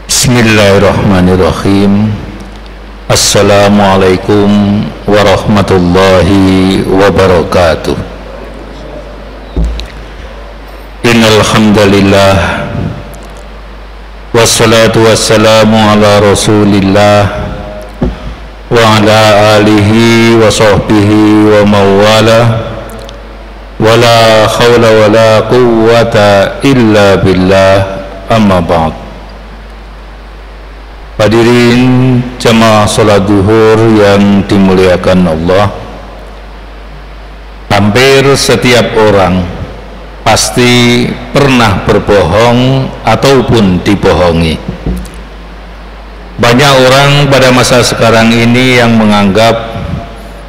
Bismillahirrahmanirrahim. Assalamualaikum warahmatullahi wabarakatuh. Innal hamdalillah wassalatu wassalamu ala Rasulillah wa ala alihi wa sahbihi wa mawala wala khawla wala quwwata illa billah, amma ba'd. Hadirin jamaah salat zuhur yang dimuliakan Allah, hampir setiap orang pasti pernah berbohong ataupun dibohongi. Banyak orang pada masa sekarang ini yang menganggap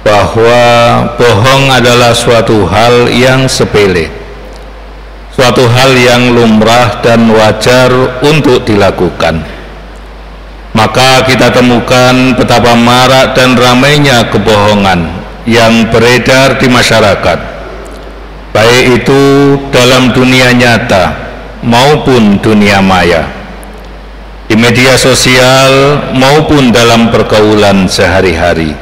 bahwa bohong adalah suatu hal yang sepele, suatu hal yang lumrah dan wajar untuk dilakukan. Maka kita temukan betapa marak dan ramainya kebohongan yang beredar di masyarakat, baik itu dalam dunia nyata maupun dunia maya, di media sosial maupun dalam pergaulan sehari-hari.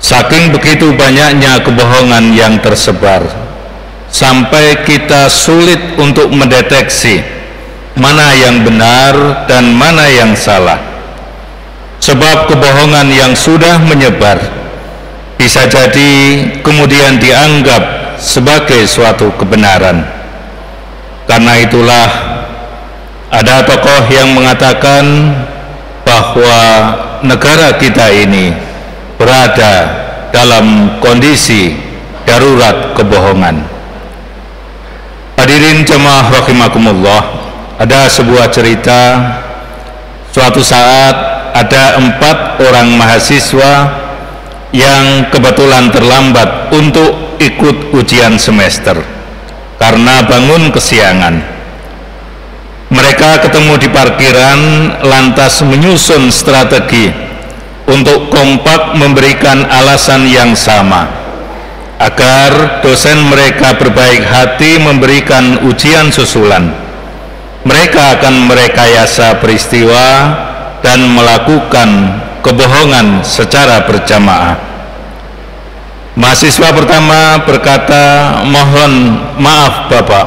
Saking begitu banyaknya kebohongan yang tersebar, sampai kita sulit untuk mendeteksi mana yang benar dan mana yang salah. Sebab kebohongan yang sudah menyebar bisa jadi kemudian dianggap sebagai suatu kebenaran. Karena itulah ada tokoh yang mengatakan bahwa negara kita ini berada dalam kondisi darurat kebohongan. Hadirin jemaah rahimakumullah, ada sebuah cerita. Suatu saat ada 4 orang mahasiswa yang kebetulan terlambat untuk ikut ujian semester karena bangun kesiangan. Mereka ketemu di parkiran, lantas menyusun strategi untuk kompak memberikan alasan yang sama agar dosen mereka berbaik hati memberikan ujian susulan. Mereka akan merekayasa peristiwa dan melakukan kebohongan secara berjamaah. Mahasiswa pertama berkata, "Mohon maaf Bapak,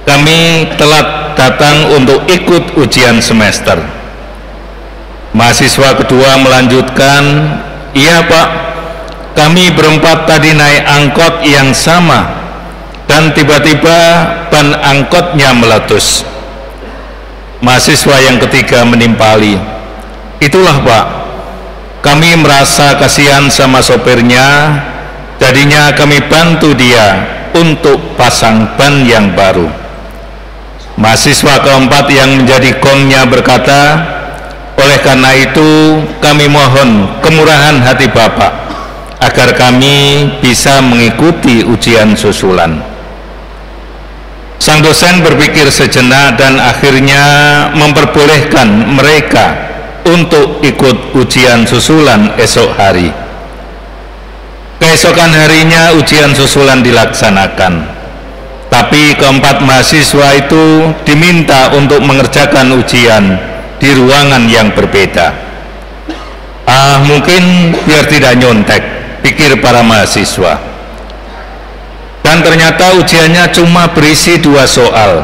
kami telat datang untuk ikut ujian semester." Mahasiswa kedua melanjutkan, "Iya Pak, kami berempat tadi naik angkot yang sama dan tiba-tiba ban angkotnya meletus." Mahasiswa yang ketiga menimpali, "Itulah Pak, kami merasa kasihan sama sopirnya, jadinya kami bantu dia untuk pasang ban yang baru." Mahasiswa keempat yang menjadi gongnya berkata, "Oleh karena itu kami mohon kemurahan hati Bapak agar kami bisa mengikuti ujian susulan." Sang dosen berpikir sejenak dan akhirnya memperbolehkan mereka untuk ikut ujian susulan esok hari. Keesokan harinya ujian susulan dilaksanakan, tapi keempat mahasiswa itu diminta untuk mengerjakan ujian di ruangan yang berbeda. Mungkin biar tidak nyontek, pikir para mahasiswa. Dan ternyata ujiannya cuma berisi 2 soal.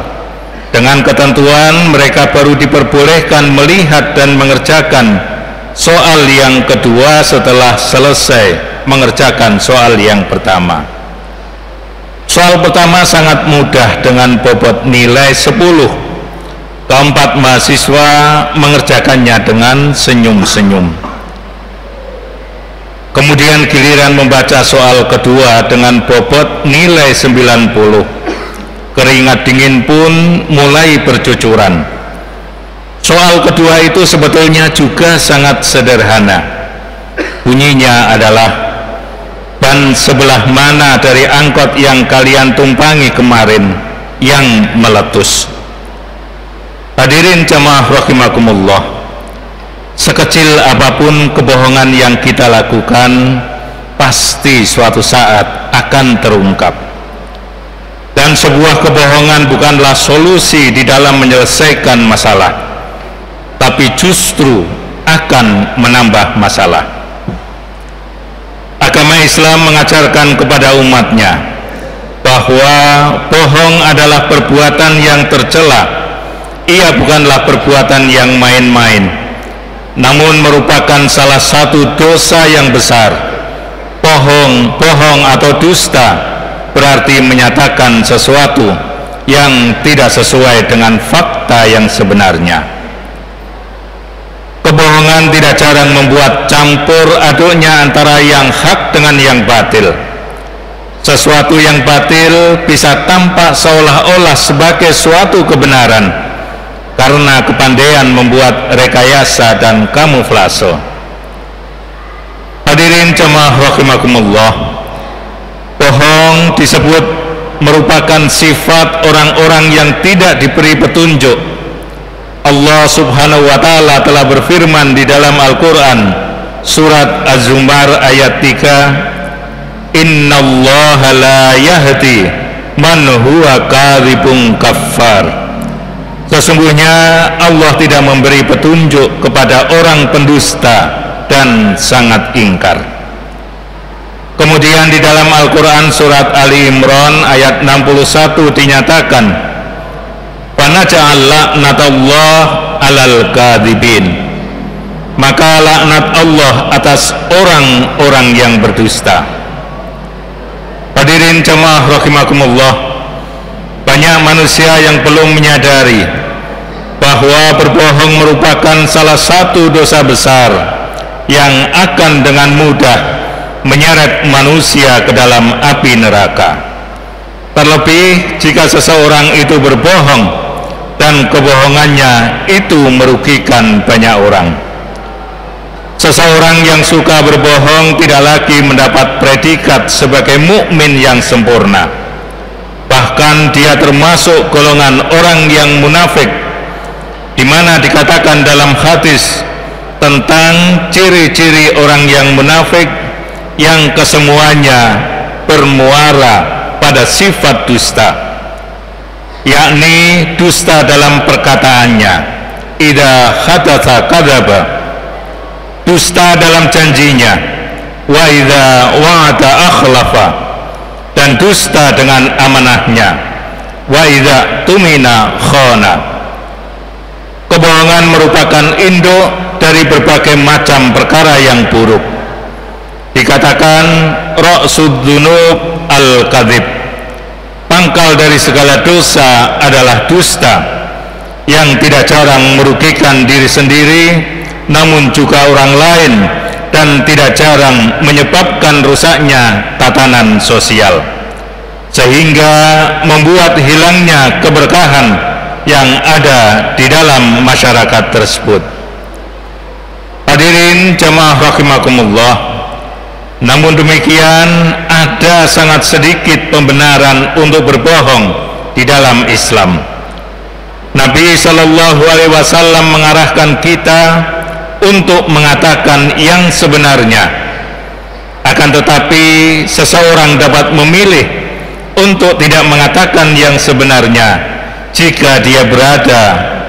Dengan ketentuan mereka baru diperbolehkan melihat dan mengerjakan soal yang kedua setelah selesai mengerjakan soal yang pertama. Soal pertama sangat mudah dengan bobot nilai 10. Keempat mahasiswa mengerjakannya dengan senyum-senyum. Kemudian giliran membaca soal kedua dengan bobot nilai 90. Keringat dingin pun mulai bercucuran. Soal kedua itu sebetulnya juga sangat sederhana. Bunyinya adalah, ban sebelah mana dari angkot yang kalian tumpangi kemarin yang meletus? Hadirin jamaah rahimakumullah, sekecil apapun kebohongan yang kita lakukan, pasti suatu saat akan terungkap. Dan sebuah kebohongan bukanlah solusi di dalam menyelesaikan masalah, tapi justru akan menambah masalah. Agama Islam mengajarkan kepada umatnya bahwa bohong adalah perbuatan yang tercela. Ia bukanlah perbuatan yang main-main, namun merupakan salah satu dosa yang besar. Bohong atau dusta berarti menyatakan sesuatu yang tidak sesuai dengan fakta yang sebenarnya. Kebohongan tidak jarang membuat campur aduknya antara yang hak dengan yang batil. Sesuatu yang batil bisa tampak seolah-olah sebagai suatu kebenaran karena kepandaian membuat rekayasa dan kamuflase. Hadirin jemaah rahimakumullah, bohong disebut merupakan sifat orang-orang yang tidak diberi petunjuk. Allah subhanahu wa ta'ala telah berfirman di dalam Al-Quran surat Az-Zumar ayat 3, Innallaha la yahdi man huwa kadhibun kaffar. Sesungguhnya Allah tidak memberi petunjuk kepada orang pendusta dan sangat ingkar. Kemudian di dalam Al-Quran surat Ali Imran ayat 61 dinyatakan, Fanaja'al la'natallah alal kadhibin. Maka laknat Allah atas orang-orang yang berdusta. Hadirin jemaah rahimakumullah, banyak manusia yang belum menyadari bahwa berbohong merupakan salah satu dosa besar yang akan dengan mudah menyeret manusia ke dalam api neraka. Terlebih jika seseorang itu berbohong dan kebohongannya itu merugikan banyak orang. Seseorang yang suka berbohong tidak lagi mendapat predikat sebagai mukmin yang sempurna. Bahkan dia termasuk golongan orang yang munafik, di mana dikatakan dalam hadis tentang ciri-ciri orang yang munafik yang kesemuanya bermuara pada sifat dusta, yakni dusta dalam perkataannya, idza hadatsa kadzaba, dusta dalam janjinya, wa idza wa'ada akhlafa, dan dusta dengan amanahnya, wa idza tumina khana. Kebohongan merupakan induk dari berbagai macam perkara yang buruk. Dikatakan ra'sud dzunub al-kadzib, pangkal dari segala dosa adalah dusta, yang tidak jarang merugikan diri sendiri namun juga orang lain, dan tidak jarang menyebabkan rusaknya tatanan sosial, sehingga membuat hilangnya keberkahan yang ada di dalam masyarakat tersebut. Hadirin jamaah rahimakumullah, namun demikian ada sangat sedikit pembenaran untuk berbohong di dalam Islam. Nabi Shallallahu Alaihi Wasallam mengarahkan kita untuk mengatakan yang sebenarnya. Akan tetapi seseorang dapat memilih untuk tidak mengatakan yang sebenarnya jika dia berada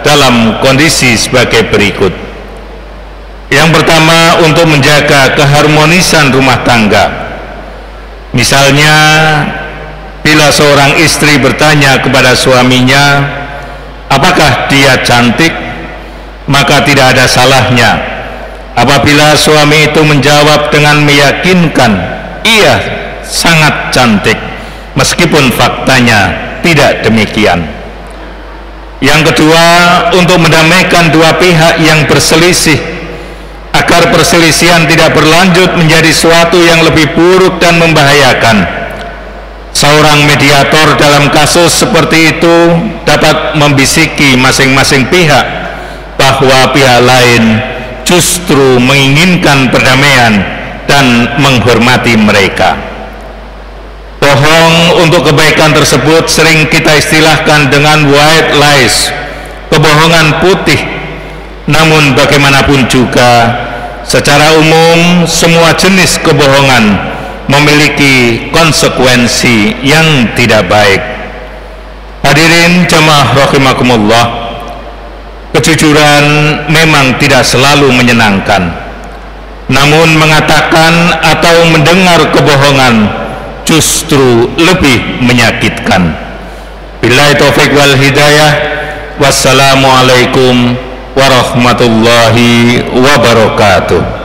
dalam kondisi sebagai berikut. Yang pertama, untuk menjaga keharmonisan rumah tangga. Misalnya, bila seorang istri bertanya kepada suaminya, apakah dia cantik, maka tidak ada salahnya apabila suami itu menjawab dengan meyakinkan, iya, sangat cantik, meskipun faktanya tidak demikian. Yang kedua, untuk mendamaikan dua pihak yang berselisih, agar perselisihan tidak berlanjut menjadi suatu yang lebih buruk dan membahayakan. Seorang mediator dalam kasus seperti itu dapat membisiki masing-masing pihak bahwa pihak lain justru menginginkan perdamaian dan menghormati mereka. Bohong untuk kebaikan tersebut sering kita istilahkan dengan white lies, kebohongan putih. Namun bagaimanapun juga, secara umum semua jenis kebohongan memiliki konsekuensi yang tidak baik. Hadirin jamaah rahimakumullah, kejujuran memang tidak selalu menyenangkan, namun mengatakan atau mendengar kebohongan justru lebih menyakitkan. Billahi taufiq wal hidayah. Wassalamualaikum warahmatullahi wabarakatuh.